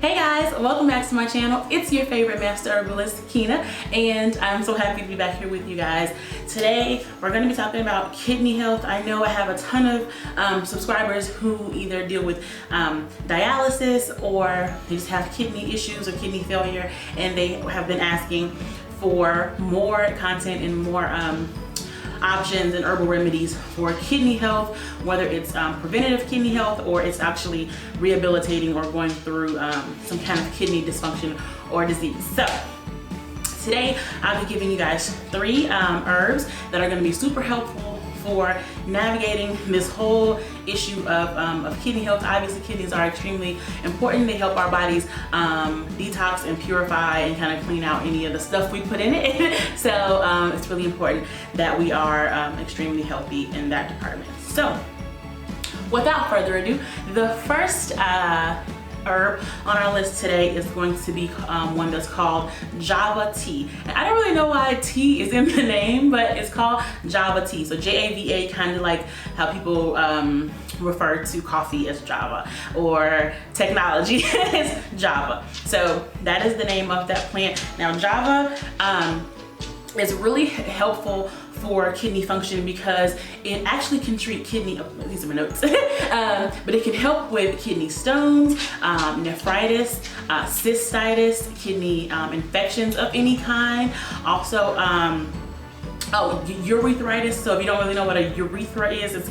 Hey guys, welcome back to my channel. It's your favorite Master Herbalist Keena, and I'm so happy to be back here with you guys. Today we're going to be talking about kidney health. I know I have a ton of subscribers who either deal with dialysis or they just have kidney issues or kidney failure, and they have been asking for more content and more options and herbal remedies for kidney health, whether it's preventative kidney health or it's actually rehabilitating or going through some kind of kidney dysfunction or disease. So today I'll be giving you guys three herbs that are going to be super helpful for navigating this whole issue of kidney health. Obviously, kidneys are extremely important. They help our bodies detox and purify and kind of clean out any of the stuff we put in it. So it's really important that we are extremely healthy in that department. So without further ado, the first herb on our list today is going to be one that's called Java tea. And I don't really know why tea is in the name, but it's called Java tea. So Java, kind of like how people refer to coffee as Java or technology as Java. So that is the name of that plant. Now Java is really helpful for kidney function because it actually can treat kidney, these are my notes, but it can help with kidney stones, nephritis, cystitis, kidney infections of any kind. Also, urethritis. So if you don't really know what a urethra is,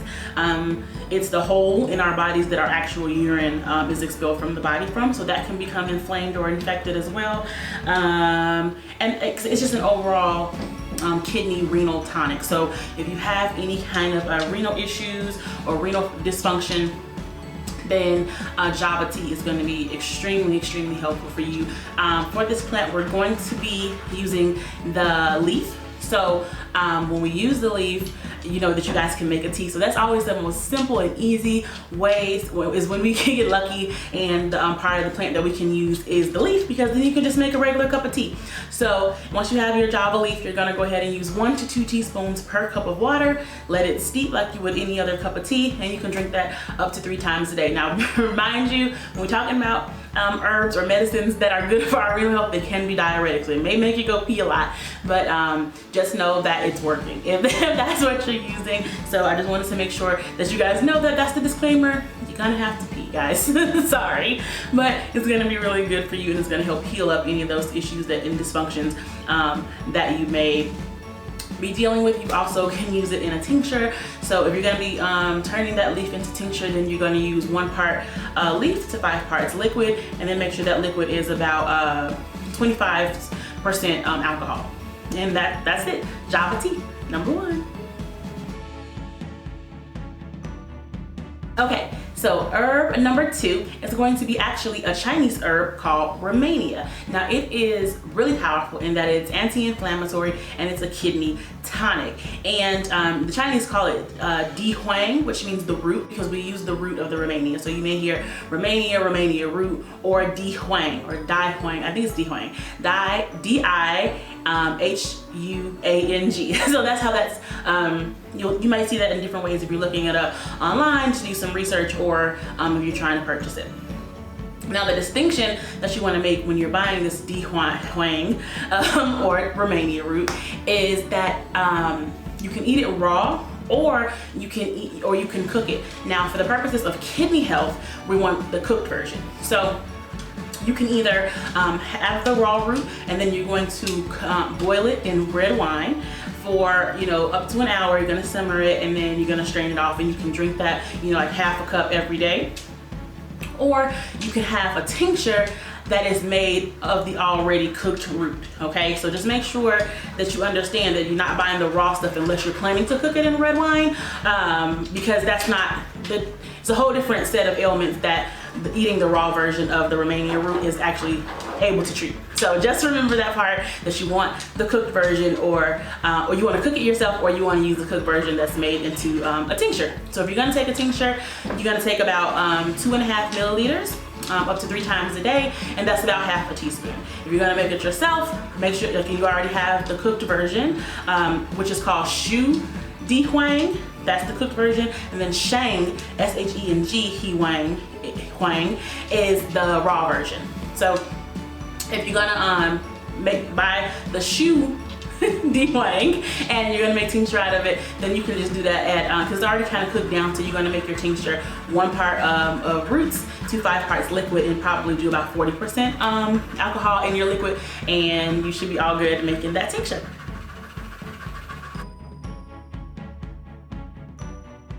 it's the hole in our bodies that our actual urine is expelled from the body from. So that can become inflamed or infected as well. And it's just an overall kidney renal tonic. So if you have any kind of renal issues or renal dysfunction, then Java tea is going to be extremely helpful for you. For this plant, we're going to be using the leaf. So when we use the leaf, you know that you guys can make a tea. So that's always the most simple and easy ways is when we can get lucky, and part of the plant that we can use is the leaf, because then you can just make a regular cup of tea. So once you have your Java leaf, you're gonna go ahead and use 1 to 2 teaspoons per cup of water. Let it steep like you would any other cup of tea, and you can drink that up to 3 times a day. Now, remind you, when we're talking about herbs or medicines that are good for our renal health, they can be diuretics. So it may make you go pee a lot, but just know that it's working if that's what you're using. So I just wanted to make sure that you guys know that that's the disclaimer. You're gonna have to pee, guys. Sorry, but it's gonna be really good for you, and it's gonna help heal up any of those issues and dysfunctions that you may be dealing with. You also can use it in a tincture. So if you're going to be turning that leaf into tincture, then you're going to use 1 part leaf to 5 parts liquid, and then make sure that liquid is about 25% alcohol. And that's it. Java tea, number 1. Okay, so herb number 2 is going to be actually a Chinese herb called Romania. Now it is really powerful in that it's anti-inflammatory and it's a kidney tonic. And the Chinese call it di huang, which means the root, because we use the root of the Romania. So you may hear Romania root, or di huang, or di huang. I think it's di huang. D-I-H-U-A-N-G. So that's how that's, you might see that in different ways if you're looking it up online to do some research, or if you're trying to purchase it. Now the distinction that you want to make when you're buying this di huang or Romania root is that you can eat it raw, or you can cook it. Now for the purposes of kidney health, we want the cooked version. So you can either have the raw root, and then you're going to boil it in red wine for, you know, up to an hour. You're going to simmer it, and then you're going to strain it off, and you can drink that, you know, like half a cup every day. Or you can have a tincture that is made of the already cooked root. Okay, so just make sure that you understand that you're not buying the raw stuff unless you're planning to cook it in red wine, because that's not it's a whole different set of ailments that eating the raw version of the Romanian root is actually able to treat. So just remember that part, that you want the cooked version, or you want to cook it yourself, or you want to use the cooked version that's made into a tincture. So if you're going to take a tincture, you're going to take about 2.5 milliliters up to 3 times a day, and that's about half a teaspoon. If you're gonna make it yourself, make sure like you already have the cooked version, which is called Shu Di Huang. That's the cooked version, and then Sheng, S-H-E-N-G, Huang is the raw version. So if you're gonna buy the shoe dewang and you're gonna make tincture out of it, then you can just do that at because it's already kind of cooked down. So you're gonna make your tincture 1 part of roots to 5 parts liquid, and probably do about 40% alcohol in your liquid, and you should be all good making that tincture.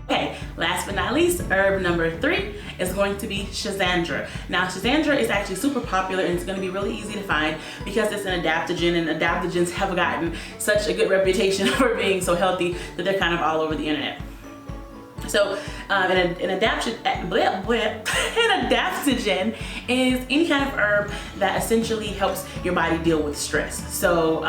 Okay, last but not least, herb number 3 is going to be Schizandra. Now, Schizandra is actually super popular, and it's going to be really easy to find because it's an adaptogen, and adaptogens have gotten such a good reputation for being so healthy that they're kind of all over the internet. So an adaptogen is any kind of herb that essentially helps your body deal with stress. So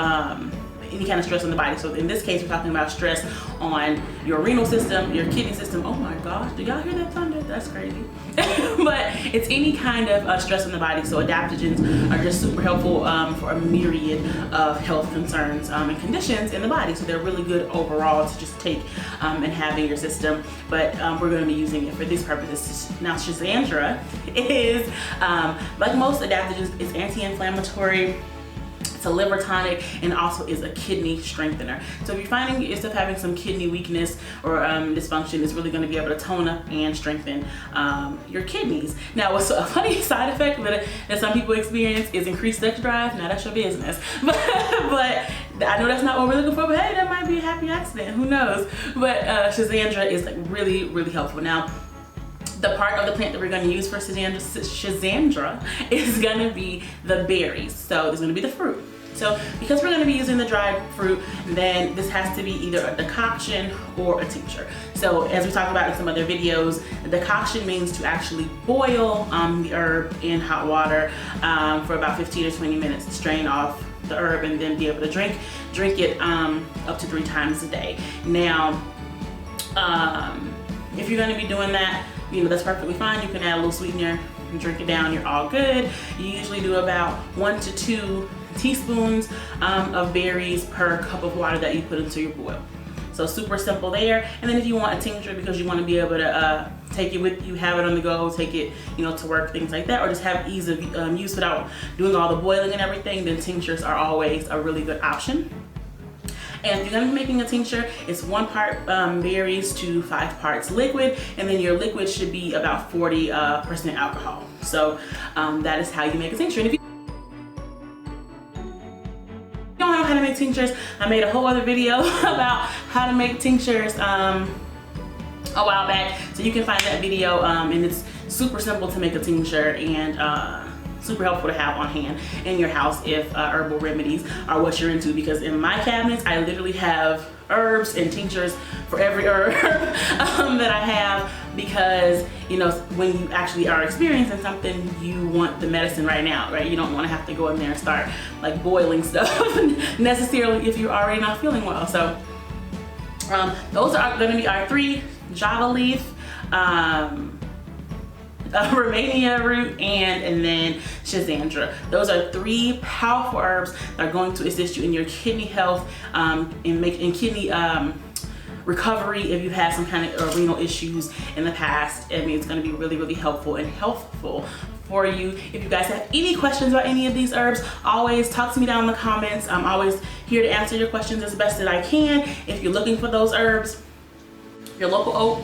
any kind of stress on the body. So in this case, we're talking about stress on your renal system, your kidney system. Oh my gosh, do y'all hear that thunder? That's crazy. But it's any kind of stress on the body. So adaptogens are just super helpful for a myriad of health concerns and conditions in the body. So they're really good overall to just take and have in your system. But we're going to be using it for these purposes. Now, Schizandra is, like most adaptogens, it's anti-inflammatory. It's a liver tonic, and also is a kidney strengthener. So if you're finding yourself having some kidney weakness or dysfunction, it's really going to be able to tone up and strengthen your kidneys. Now, what's a funny side effect that some people experience is increased sex drive. Now, that's your business. But I know that's not what we're looking for, but hey, that might be a happy accident. Who knows? But Schizandra is like really, really helpful. Now, the part of the plant that we're going to use for Schizandra is going to be the berries. So there's going to be the fruit. So because we're going to be using the dried fruit, then this has to be either a decoction or a tincture. So as we talked about in some other videos, a decoction means to actually boil the herb in hot water for about 15 or 20 minutes, strain off the herb, and then be able to drink it up to 3 times a day. Now, if you're going to be doing that, you know, that's perfectly fine. You can add a little sweetener and drink it down. You're all good. You usually do about 1 to 2 teaspoons of berries per cup of water that you put into your boil. So super simple there. And then if you want a tincture because you want to be able to take it with you, have it on the go, take it, you know, to work, things like that, or just have ease of use without doing all the boiling and everything, then tinctures are always a really good option. And if you're going to be making a tincture, it's 1 part berries to 5 parts liquid, and then your liquid should be about 40% alcohol. So that is how you make a tincture. And if you don't know how to make tinctures, I made a whole other video about how to make tinctures a while back. So you can find that video, and it's super simple to make a tincture, and super helpful to have on hand in your house if herbal remedies are what you're into, because in my cabinets I literally have herbs and tinctures for every herb that I have, because you know, when you actually are experiencing something, you want the medicine right now, right? You don't want to have to go in there and start like boiling stuff necessarily if you're already not feeling well. So those are going to be our 3: Java leaf, Romanian Root, and then Schizandra. Those are 3 powerful herbs that are going to assist you in your kidney health, in kidney recovery if you've had some kind of renal issues in the past. I mean, it's going to be really, really helpful and healthful for you. If you guys have any questions about any of these herbs, always talk to me down in the comments. I'm always here to answer your questions as best that I can. If you're looking for those herbs, your local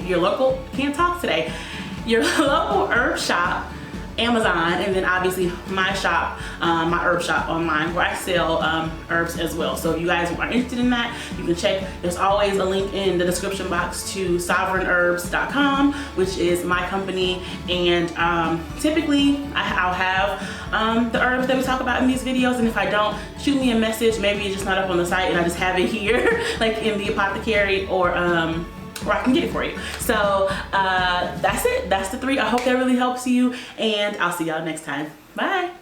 herb shop, Amazon, and then obviously my shop, my herb shop online, where I sell herbs as well. So if you guys are interested in that, you can check. There's always a link in the description box to sovereignherbs.com, which is my company, and typically I'll have the herbs that we talk about in these videos, and if I don't, shoot me a message. Maybe it's just not up on the site and I just have it here like in the apothecary, or I can get it for you. So that's it. That's the 3. I hope that really helps you, and I'll see y'all next time. Bye.